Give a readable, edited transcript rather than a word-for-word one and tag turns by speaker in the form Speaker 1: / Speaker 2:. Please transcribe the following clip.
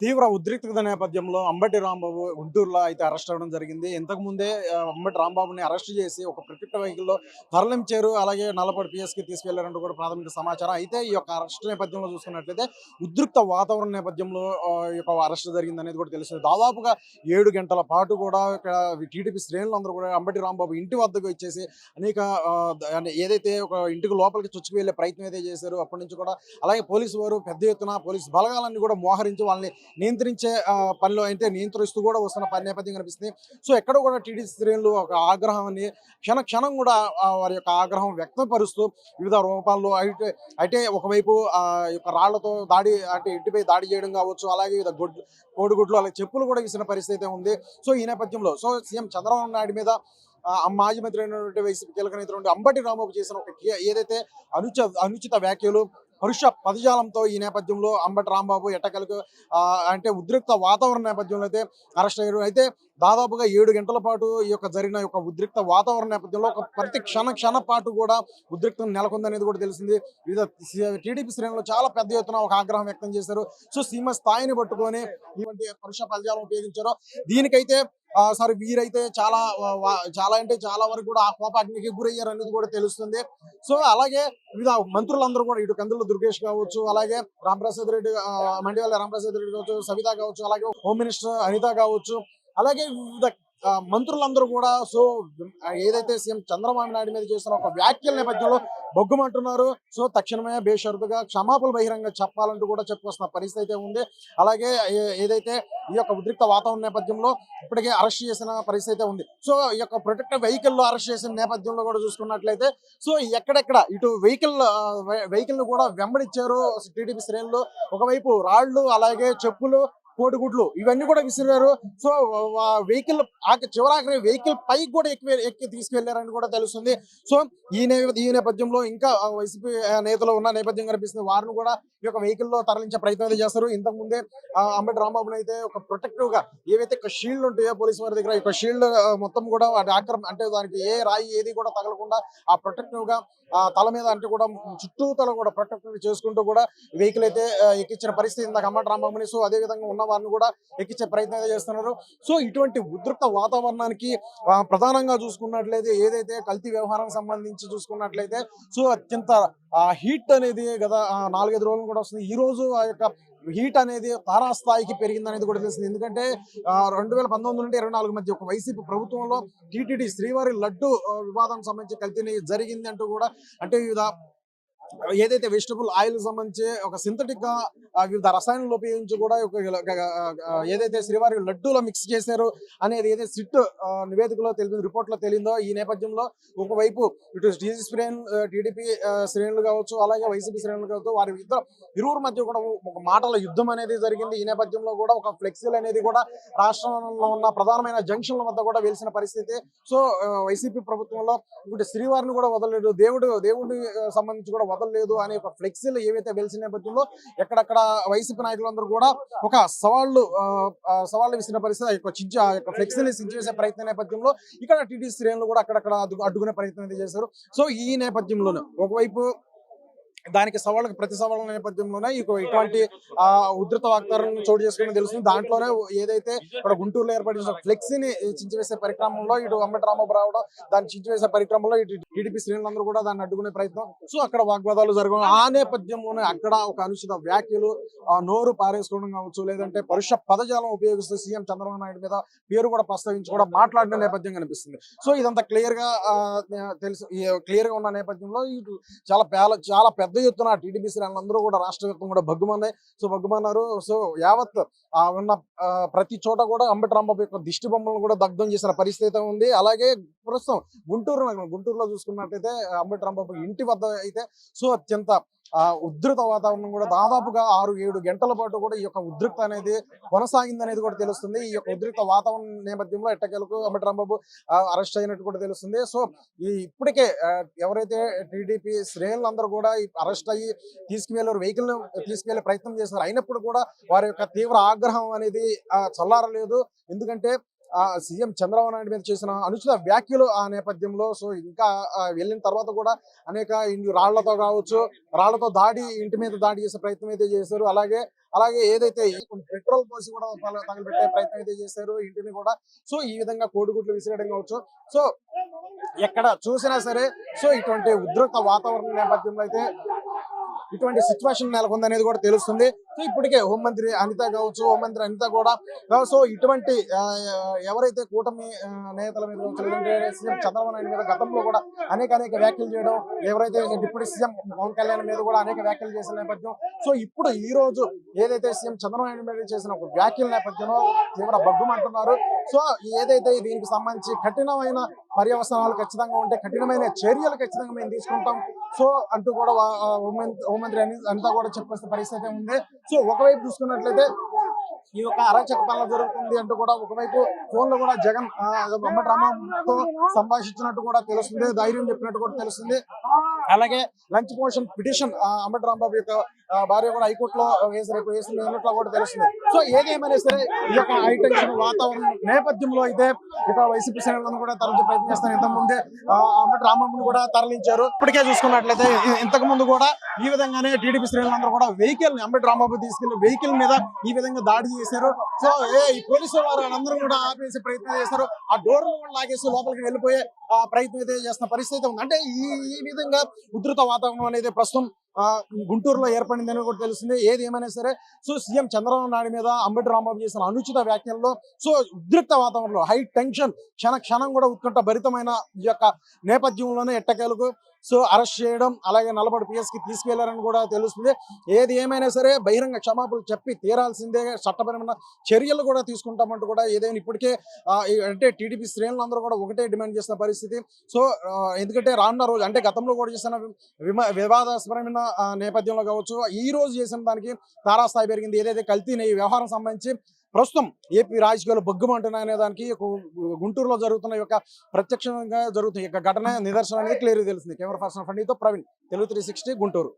Speaker 1: తీవ్ర ఉద్రిక్తత నేపథ్యంలో అంబటి రాంబాబు గుంటూరులో అయితే అరెస్ట్ అవ్వడం జరిగింది. ఇంతకుముందే అంబటి రాంబాబుని అరెస్ట్ చేసి ఒక ప్రత్యేక వెహికల్‌లో తరలించారు. అలాగే నల్లపాడు పీఎస్‌కి తీసుకెళ్లారంటూ కూడా ప్రాథమిక సమాచారం. అయితే ఈ యొక్క అరెస్ట్ నేపథ్యంలో చూసుకున్నట్లయితే ఉద్రిక్త వాతావరణం నేపథ్యంలో ఈ యొక్క అరెస్ట్ జరిగిందనేది కూడా తెలుస్తుంది. దాదాపుగా 7 గంటల పాటు కూడా ఇక్కడ టీడీపీ శ్రేణులందరూ కూడా అంబటి రాంబాబు ఇంటి వద్దకు వచ్చేసి అనేక అంటే ఏదైతే ఒక ఇంటికి లోపలికి చొచ్చుకు వెళ్ళే ప్రయత్నం అయితే చేశారో అప్పటి నుంచి కూడా అలాగే పోలీసు వారు పెద్ద ఎత్తున పోలీసు బలగాలన్నీ కూడా మోహరించి వాళ్ళని నియంత్రించే పనిలో అయితే నియంత్రిస్తూ కూడా వస్తున్న పని నేపథ్యం కనిపిస్తుంది. సో ఎక్కడ కూడా టీడీపీ శ్రేణులు ఒక ఆగ్రహాన్ని క్షణం కూడా వారి యొక్క ఆగ్రహం వ్యక్తపరుస్తూ వివిధ రూపాల్లో అయితే ఒకవైపు యొక్క రాళ్లతో దాడి అంటే ఇంటిపై దాడి చేయడం కావచ్చు, అలాగే వివిధ కోడిగుడ్లు అలాగే చెప్పులు కూడా విసిన పరిస్థితి అయితే ఉంది. సో ఈ నేపథ్యంలో సీఎం చంద్రబాబు నాయుడు మీద మాజీ మంత్రి అయినటువంటి వైసీపీ కీలక నేత అంబటి రాంబాబు చేసిన ఒక ఏదైతే అనుచిత వ్యాఖ్యలు పరుష పదజాలంతో ఈ నేపథ్యంలో అంబటి రాంబాబు ఎట్టకేలకు అంటే ఉద్రిక్త వాతావరణ నేపథ్యంలో అయితే అరెస్ట్ అయ్యారు. అయితే దాదాపుగా 7 గంటల పాటు ఈ యొక్క జరిగిన యొక్క ఉద్రిక్త వాతావరణ నేపథ్యంలో ఒక ప్రతి క్షణ పాటు కూడా ఉద్రిక్తం నెలకొందనేది కూడా తెలిసింది. వివిధ టీడీపీ శ్రేణులు చాలా పెద్ద ఎత్తున ఒక ఆగ్రహం వ్యక్తం చేశారు. సో సీమ స్థాయిని పట్టుకొని ఇటువంటి పరుష పదజాలం ఉపయోగించారు. దీనికైతే సార్ వీరైతే చాలా అంటే చాలా వరకు కూడా ఆ కోపాగ్నికి గురయ్యారు అనేది కూడా తెలుస్తుంది. సో అలాగే వివిధ మంత్రులందరూ కూడా ఇటు కందుల దుర్గేష్ కావచ్చు, అలాగే రామప్రసాద్ రెడ్డి మండివల్లి రామప్రసాద్ రెడ్డి కావచ్చు, సవిత కావచ్చు, అలాగే హోమ్ మినిస్టర్ అనిత కావచ్చు, అలాగే వివిధ మంత్రులందరూ కూడా సో ఏదైతే సీఎం చంద్రబాబు నాయుడు మీద చేసిన ఒక వ్యాఖ్యల నేపథ్యంలో బొగ్గుమంటున్నారు. సో తక్షణమే బేషరతుగా క్షమాపణలు బహిరంగ చెప్పాలంటూ కూడా చెప్పుకొస్తున్న పరిస్థితి అయితే ఉంది. అలాగే ఏదైతే ఈ యొక్క ఉద్రిక్త వాతావరణ నేపథ్యంలో ఇప్పటికే అరెస్ట్ చేసిన పరిస్థితి అయితే ఉంది. సో ఈ యొక్క ప్రొటెక్టివ్ వెహికల్ అరెస్ట్ చేసిన నేపథ్యంలో కూడా చూసుకున్నట్లయితే సో ఎక్కడెక్కడ ఇటు వెహికల్ కూడా వెంబడిచ్చారు టీడీపీ శ్రేణులు. ఒకవైపు రాళ్లు, అలాగే చెప్పులు, కోడిగుడ్లు ఇవన్నీ కూడా విసిరారు. సో వెహికల్ చివరాఖరి వెహికల్ పైకి కూడా ఎక్కి తీసుకెళ్లారని కూడా తెలుస్తుంది. సో ఈ నేపథ్యంలో ఇంకా వైసీపీ నేతలు ఉన్న నేపథ్యం కనిపిస్తుంది. వారిని కూడా ఈ యొక్క వెహికల్ లో తరలించే ప్రయత్నం అయితే చేస్తారు. ఇంతకు ముందే అంబటి రాంబాబుని అయితే ఒక ప్రొటెక్టివ్ గా ఏవైతే షీల్డ్ ఉంటాయో పోలీసు వారి దగ్గర ఈ షీల్డ్ మొత్తం కూడా అంటే దానికి ఏ రాయి ఏది కూడా తగలకుండా ఆ ప్రొటెక్టివ్ గా తల మీద అంటే కూడా చుట్టూతల కూడా ప్రొటెక్టివ్ చేసుకుంటూ కూడా వెహికల్ అయితే ఎక్కించిన పరిస్థితి ఇందాక అంబటి రాంబాబుని. సో అదే విధంగా ఉన్న వారిని కూడా ఎక్కించే ప్రయత్నం అయితే చేస్తున్నారు. సో ఇటువంటి ఉద్రిక్త వాతావరణానికి ప్రధానంగా చూసుకున్నట్లయితే ఏదైతే కల్తీ వ్యవహారం సంబంధించి చూసుకున్నట్లయితే సో అత్యంత హీట్ అనేది గత 4-5 రోజులు కూడా వస్తుంది. ఈ రోజు ఆ యొక్క హీట్ అనేది తారాస్థాయికి పెరిగింది అనేది కూడా తెలిసింది. ఎందుకంటే 2019 నుండి 24 మధ్య ఒక వైసీపీ ప్రభుత్వంలో టీటీడీ శ్రీవారి లడ్డు వివాదం సంబంధించి కల్తీ జరిగింది అంటూ కూడా అంటే వివిధ ఏదైతే వెజిటబుల్ ఆయిల్ సంబంధించి ఒక సింథటిక్ గా వివిధ రసాయనాలు ఉపయోగించి కూడా ఏదైతే శ్రీవారి లడ్డూలో మిక్స్ చేశారు అనేది ఏదైతే సిట్ నివేదికలో తెలియదు, రిపోర్ట్ లో తెలియదో ఈ నేపథ్యంలో ఒకవైపు ఇటు టీడీపీ శ్రేణులు కావచ్చు, అలాగే వైసీపీ శ్రేణులు కావచ్చు, వారి ఇరువురు మధ్య కూడా ఒక మాటల యుద్ధం అనేది జరిగింది. ఈ నేపథ్యంలో కూడా ఒక ఫ్లెక్సీలు అనేది కూడా రాష్ట్రంలో ఉన్న ప్రధానమైన జంక్షన్ల వద్ద కూడా వెలిసిన పరిస్థితి. సో వైసీపీ ప్రభుత్వంలో ఇప్పుడు శ్రీవారిని కూడా వదలలేదు, దేవుడి సంబంధించి కూడా వదలలేదు అనే ఒక ఫ్లెక్సీలు ఏవైతే వెలిసిన నేపథ్యంలో ఎక్కడక్కడ వైసీపీ నాయకులందరూ కూడా ఒక సవాళ్ళు విసిన పరిస్థితి ఆ యొక్క ఫ్లెక్సీని సించేసే ప్రయత్న నేపథ్యంలో ఇక్కడ టీడీ శ్రేణులు కూడా అక్కడక్కడ అడ్డుకునే ప్రయత్నం అయితే చేశారు. సో ఈ నేపథ్యంలోనే ఒకవైపు దానికి ప్రతి సవాళ్ళ నేపథ్యంలోనే ఇటువంటి ఉధృత వాతావరణం చోటు చేసుకుని తెలుస్తుంది. దాంట్లోనే ఏదైతే ఇక్కడ గుంటూరులో ఏర్పడిన ఫ్లెక్సీని చించివేసే పరిక్రమంలో ఇటు అంబటి రాంబాబు రావడం, దాన్ని చించివేసే పరిక్రమంలో ఇటు టీడీపీ శ్రేణులందరూ కూడా దాన్ని అడ్డుకునే ప్రయత్నం. సో అక్కడ వాగ్వాదాలు జరగడం, ఆ నేపథ్యంలోనే అక్కడ ఒక అనుచిత వ్యాఖ్యలు, నోరు పారేసుకోవడం కావచ్చు, లేదంటే పరుష పదజాలం ఉపయోగిస్తూ సీఎం చంద్రబాబు నాయుడు మీద పేరు కూడా ప్రస్తావించి కూడా మాట్లాడిన నేపథ్యం కనిపిస్తుంది. సో ఇదంతా క్లియర్ గా ఉన్న నేపథ్యంలో ఇటు చాలా పెద్ద ఎత్తున టీడీపీ శ్రేణులందరూ కూడా రాష్ట్ర వ్యాప్తంగా కూడా బగ్గుమన్నారు. సో యావత్ ఉన్న ప్రతి చోట కూడా అంబటి రాంబాబు యొక్క దిష్టి బొమ్మలను కూడా దగ్ధం చేసిన పరిస్థితి ఉంది. అలాగే ప్రస్తుతం గుంటూరులో చూసుకున్నట్టయితే అంబటి రాంబాబు ఇంటి వద్ద అయితే సో అత్యంత ఉధృత వాతావరణం కూడా దాదాపుగా 6-7 గంటల పాటు కూడా ఈ యొక్క ఉద్రిక్త అనేది కొనసాగింది అనేది కూడా తెలుస్తుంది. ఈ యొక్క ఉద్రిక్త వాతావరణ నేపథ్యంలో ఎట్టకేలకు అంబటి రాంబాబు అరెస్ట్ అయినట్టు కూడా తెలుస్తుంది. సో ఇప్పటికే ఎవరైతే టీడీపీ శ్రేణులందరూ కూడా అరెస్ట్ అయ్యి వెహికల్ తీసుకువెళ్లే ప్రయత్నం చేస్తున్నారు. అయినప్పుడు కూడా వారి యొక్క తీవ్ర ఆగ్రహం అనేది చల్లారలేదు. ఎందుకంటే సీఎం చంద్రబాబు నాయుడు మీద చేసిన అనుచిత వ్యాఖ్యలు ఆ నేపథ్యంలో సో ఇంకా వెళ్ళిన తర్వాత కూడా అనేక రాళ్లతో కావచ్చు, రాళ్లతో ఇంటి మీద దాడి చేసే ప్రయత్నం అయితే చేశారు. అలాగే అలాగే ఏదైతే పెట్రోల్ పోసి కూడా తగలబెట్టే ప్రయత్నం అయితే చేశారు ఇంటిని కూడా. సో ఈ విధంగా కోడిగుడ్లు విసిరేయడం కావచ్చు. సో ఎక్కడ చూసినా సరే సో ఇటువంటి ఉద్రిక్త వాతావరణం నేపథ్యంలో అయితే ఇటువంటి సిచ్యువేషన్ నెలకొందనేది కూడా తెలుస్తుంది. సో ఇప్పటికే హోంమంత్రి అనిత కావచ్చు, హోంమంత్రి అనిత కూడా సో ఇటువంటి ఎవరైతే కూటమి నేతల మీద కావచ్చు, లేదంటే సీఎం చంద్రబాబు నాయుడు మీద గతంలో కూడా అనేక వ్యాఖ్యలు చేయడం, ఎవరైతే డిప్యూటీ సీఎం పవన్ కళ్యాణ్ మీద కూడా అనేక వ్యాఖ్యలు చేసిన నేపథ్యం. సో ఇప్పుడు ఈ రోజు ఏదైతే సీఎం చంద్రబాబు నాయుడు మీద చేసిన ఒక వ్యాఖ్యల నేపథ్యంలో తీవ్ర బగ్గుమంటున్నారు. సో ఏదైతే దీనికి సంబంధించి కఠినమైన పర్యవసనాలు ఖచ్చితంగా ఉంటే కఠినమైన చర్యలు ఖచ్చితంగా మేము తీసుకుంటాం సో అంటూ కూడా హోంమంత్రి అంతా కూడా చెప్పేసిన పరిస్థితి ఉంది. సో ఒకవైపు చూసుకున్నట్లయితే ఈ యొక్క అరాచక పాలన జరుగుతుంది అంటూ కూడా ఒకవైపు ఫోన్ లో కూడా జగన్ అంబటి రాంబాబుతో సంభాషించినట్టు కూడా తెలుస్తుంది, ధైర్యం చెప్పినట్టు కూడా తెలుస్తుంది. అలాగే lunch motion petition Ambati Rambabu యొక్క భార్య కూడా హైకోర్టులో వేసినట్లు కూడా తెలుస్తుంది. సో ఏదేమైనా సరే ఈ యొక్క హైటెన్షన్ వాతావరణం నేపథ్యంలో అయితే ఇక వైసీపీ శ్రేణులను కూడా తరలించే ప్రయత్నం చేస్తారు. ఇంతకుముందే అంబటి రాంబాబును కూడా తరలించారు. ఇప్పటికే చూసుకున్నట్లయితే ఇంతకు ముందు కూడా ఈ విధంగానే టీడీపీ శ్రేణులందరూ కూడా వెహికల్ అంబటి రాంబాబు తీసుకెళ్లి వెహికల్ మీద ఈ విధంగా దాడి చేశారు. సో ఈ పోలీసు వారు అందరూ కూడా ఆపేసే ప్రయత్నం చేశారు. ఆ డోర్లు కూడా లాగేసి లోపలికి వెళ్ళిపోయే ప్రయత్నం అయితే చేస్తున్న పరిస్థితి ఉంది. అంటే ఈ విధంగా ఉధృత వాతావరణం అనేది ప్రస్తుతం గుంటూరులో ఏర్పడిందని కూడా తెలుస్తుంది. ఏది ఏమైనా సరే సో సీఎం చంద్రబాబు నాయుడు మీద అంబటి రాంబాబు చేసిన అనుచిత వ్యాఖ్యల్లో సో ఉద్రిక్త వాతావరణంలో హై టెన్షన్ క్షణం కూడా ఉత్కంఠ భరితమైన ఈ యొక్క నేపథ్యంలోనే ఎట్టకేలకు సో అరెస్ట్ చేయడం, అలాగే 40 PS కి తీసుకెళ్లారని కూడా తెలుస్తుంది. ఏది ఏమైనా సరే బహిరంగ క్షమాపణలు చెప్పి తీరాల్సిందే, చట్టపరమైన చర్యలు కూడా తీసుకుంటామంటూ కూడా ఏదైనా ఇప్పటికే అంటే టీడీపీ శ్రేణులందరూ కూడా ఒకటే డిమాండ్ చేసిన పరిస్థితి. సో ఎందుకంటే రానున్న రోజు అంటే గతంలో కూడా చేసిన వివాదాస్పరమైన నేపథ్యంలో కావచ్చు, ఈ రోజు చేసిన దానికి తారాస్థాయి పెరిగింది. ఏదైతే కల్తీ వ్యవహారం సంబంధించి ప్రస్తుతం ఏపీ రాజకీయాలు బొగ్గుమంటున్నాయనే దానికి గుంటూరులో జరుగుతున్న యొక్క ప్రత్యక్షంగా జరుగుతున్న యొక్క ఘటన నిదర్శనం అనేది క్లియర్గా తెలిసింది. కెమెరా పర్సన్ ఫండితో ప్రవీణ్, తెలుగు 360 గుంటూరు.